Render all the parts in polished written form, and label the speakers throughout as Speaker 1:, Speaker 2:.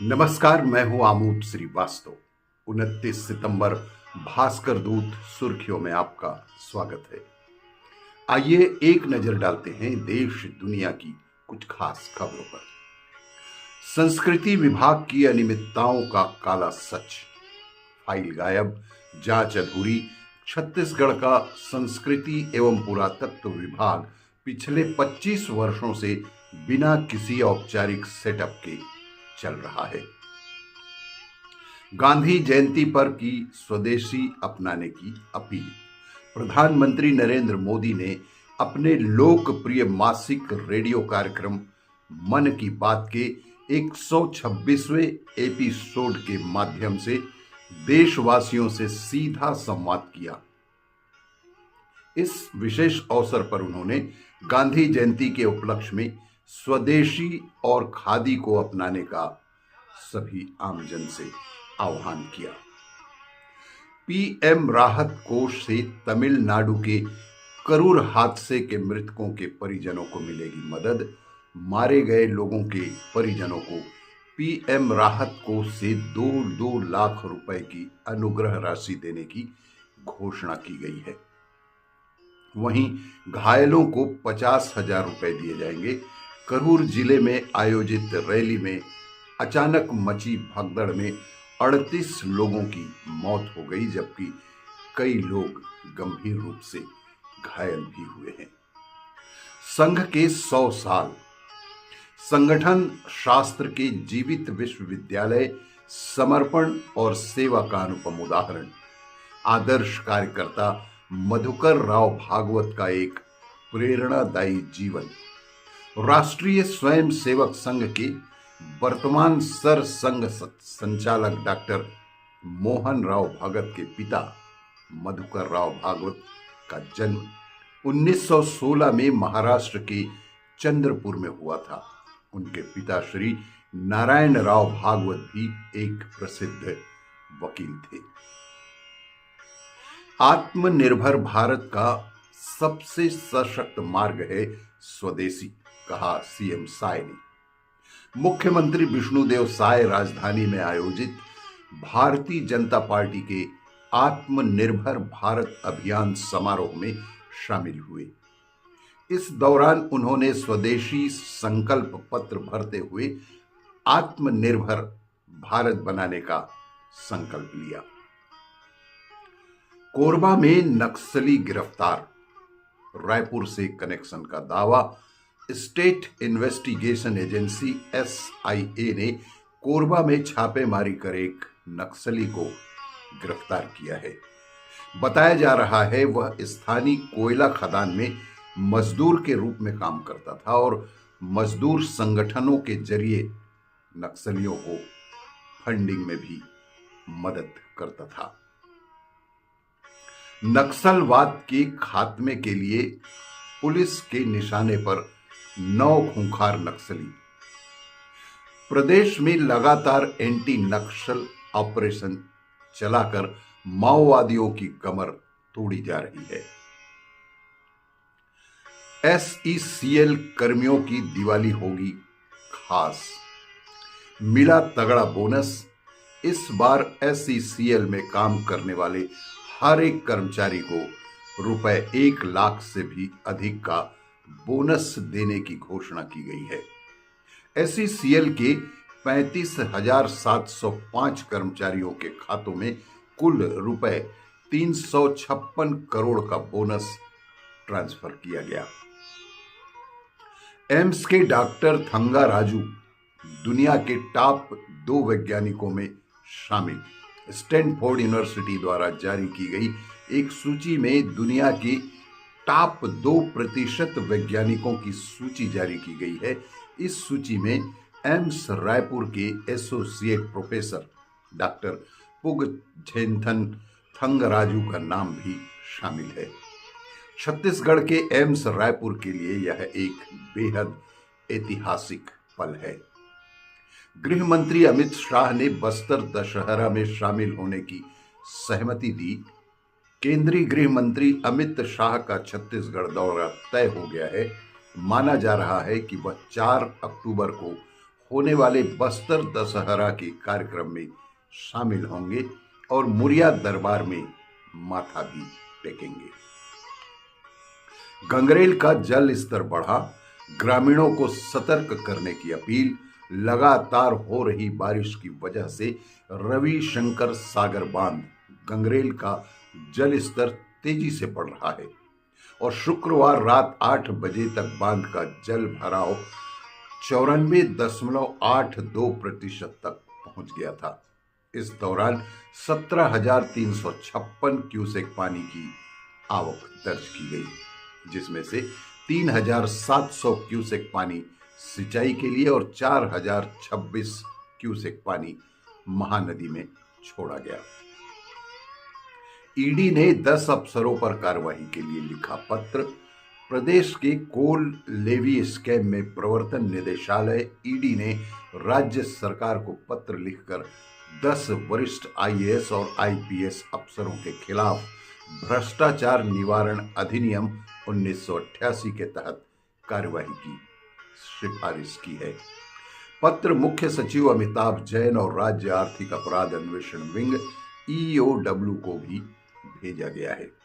Speaker 1: नमस्कार, मैं हूं आमोद श्रीवास्तव। 29 सितंबर भास्कर दूत सुर्खियों में आपका स्वागत है। आइए एक नजर डालते हैं देश दुनिया की कुछ खास खबरों पर। संस्कृति विभाग की अनियमितताओं का काला सच, फाइल गायब, जांच अधूरी। छत्तीसगढ़ का संस्कृति एवं पुरातत्व विभाग पिछले 25 वर्षों से बिना किसी औपचारिक सेटअप के चल रहा है। गांधी जयंती पर की स्वदेशी अपनाने की अपील। प्रधानमंत्री नरेंद्र मोदी ने अपने लोकप्रिय मासिक रेडियो कार्यक्रम मन की बात के 126वें एपिसोड के माध्यम से देशवासियों से सीधा संवाद किया। इस विशेष अवसर पर उन्होंने गांधी जयंती के उपलक्ष्य में स्वदेशी और खादी को अपनाने का सभी आमजन से आह्वान किया। पीएम राहत कोष से तमिलनाडु के करूर हादसे के मृतकों के परिजनों को मिलेगी मदद। मारे गए लोगों के परिजनों को पीएम राहत कोष से 2 लाख रुपए की अनुग्रह राशि देने की घोषणा की गई है। वहीं घायलों को 50,000 रुपए दिए जाएंगे। करूर जिले में आयोजित रैली में अचानक मची भगदड़ में 38 लोगों की मौत हो गई, जबकि कई लोग गंभीर रूप से घायल भी हुए हैं। संघ के 100 साल, संगठन शास्त्र के जीवित विश्वविद्यालय, समर्पण और सेवा का अनुपम उदाहरण। आदर्श कार्यकर्ता मधुकर राव भागवत का एक प्रेरणादायी जीवन। राष्ट्रीय स्वयं सेवक संघ के वर्तमान सर संघ संचालक डॉक्टर मोहन राव भगत के पिता मधुकर राव भागवत का जन्म 1916 में महाराष्ट्र के चंद्रपुर में हुआ था। उनके पिता श्री नारायण राव भागवत भी एक प्रसिद्ध वकील थे। आत्मनिर्भर भारत का सबसे सशक्त मार्ग है स्वदेशी, कहा सीएम साय ने। मुख्यमंत्री विष्णुदेव साय राजधानी में आयोजित भारतीय जनता पार्टी के आत्मनिर्भर भारत अभियान समारोह में शामिल हुए। इस दौरान उन्होंने स्वदेशी संकल्प पत्र भरते हुए आत्मनिर्भर भारत बनाने का संकल्प लिया। कोरबा में नक्सली गिरफ्तार, रायपुर से कनेक्शन का दावा। स्टेट इन्वेस्टिगेशन एजेंसी एसआईए ने कोरबा में छापेमारी कर एक नक्सली को गिरफ्तार किया है। बताया जा रहा है वह स्थानीय कोयला खदान में मजदूर के रूप में काम करता था और मजदूर संगठनों के जरिए नक्सलियों को फंडिंग में भी मदद करता था। नक्सलवाद के खात्मे के लिए पुलिस के निशाने पर 9 खूंखार नक्सली। प्रदेश में लगातार एंटी नक्सल ऑपरेशन चलाकर माओवादियों की कमर तोड़ी जा रही है। एसईसीएल कर्मियों की दिवाली होगी खास, मिला तगड़ा बोनस। इस बार एसईसीएल में काम करने वाले हर एक कर्मचारी को रुपए 1 लाख से भी अधिक का बोनस देने की घोषणा की गई है। एसईसीएल के 35,705 कर्मचारियों के खातों में कुल रुपए 356 करोड़ का बोनस ट्रांसफर किया गया। एम्स के डॉक्टर थंगा राजू दुनिया के टॉप 2 वैज्ञानिकों में शामिल। स्टैनफोर्ड यूनिवर्सिटी द्वारा जारी की गई एक सूची में दुनिया के टॉप 2% वैज्ञानिकों की सूची जारी की गई है। इस सूची में एम्स रायपुर के एसोसिएट प्रोफेसर डॉक्टर पुगझेनथन थंगराजू का नाम भी शामिल है। छत्तीसगढ़ के एम्स रायपुर के लिए यह एक बेहद ऐतिहासिक पल है। गृह मंत्री अमित शाह ने बस्तर दशहरा में शामिल होने की सहमति दी। केंद्रीय गृह मंत्री अमित शाह का छत्तीसगढ़ दौरा तय हो गया है। माना जा रहा है कि वह 4 अक्टूबर को होने वाले बस्तर दशहरा के कार्यक्रम में शामिल होंगे और मुरिया दरबार में माथा भी टेकेंगे। गंगरेल का जल स्तर बढ़ा, ग्रामीणों को सतर्क करने की अपील। लगातार हो रही बारिश की वजह से रविशंकर सागर बांध गंगरेल का जल स्तर तेजी से बढ़ रहा है और शुक्रवार रात 8 बजे तक बांध का जल भराव 94.82% तक पहुंच गया था। इस दौरान 17,356 क्यूसेक पानी की आवक दर्ज की गई, जिसमें से 3,700 क्यूसेक पानी सिंचाई के लिए और 4,026 क्यूसेक पानी महानदी में छोड़ा गया। ईडी ने 10 अफसरों पर कार्रवाई के लिए लिखा पत्र। प्रदेश के कोल लेवी स्कैम में प्रवर्तन निदेशालय ईडी ने राज्य सरकार को पत्र लिखकर 10 वरिष्ठ आईएएस और आईपीएस अफसरों के खिलाफ भ्रष्टाचार निवारण अधिनियम 1988 के तहत कार्रवाई की सिफारिश की है। पत्र मुख्य सचिव अमिताभ जैन और राज्य आर्थिक अपराध अन्वेषण विंग ईओडब्ल्यू को भी भेजा गया है।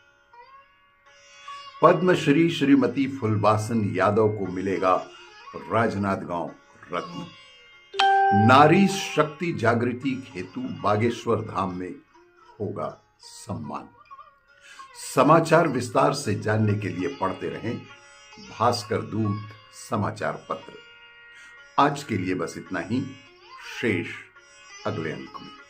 Speaker 1: पद्मश्री श्रीमती फुलबासन यादव को मिलेगा राजनांदगांव रत्न। नारी शक्ति जागृति हेतु बागेश्वर धाम में होगा सम्मान। समाचार विस्तार से जानने के लिए पढ़ते रहें भास्कर दूत समाचार पत्र। आज के लिए बस इतना ही, शेष अगले अंक में।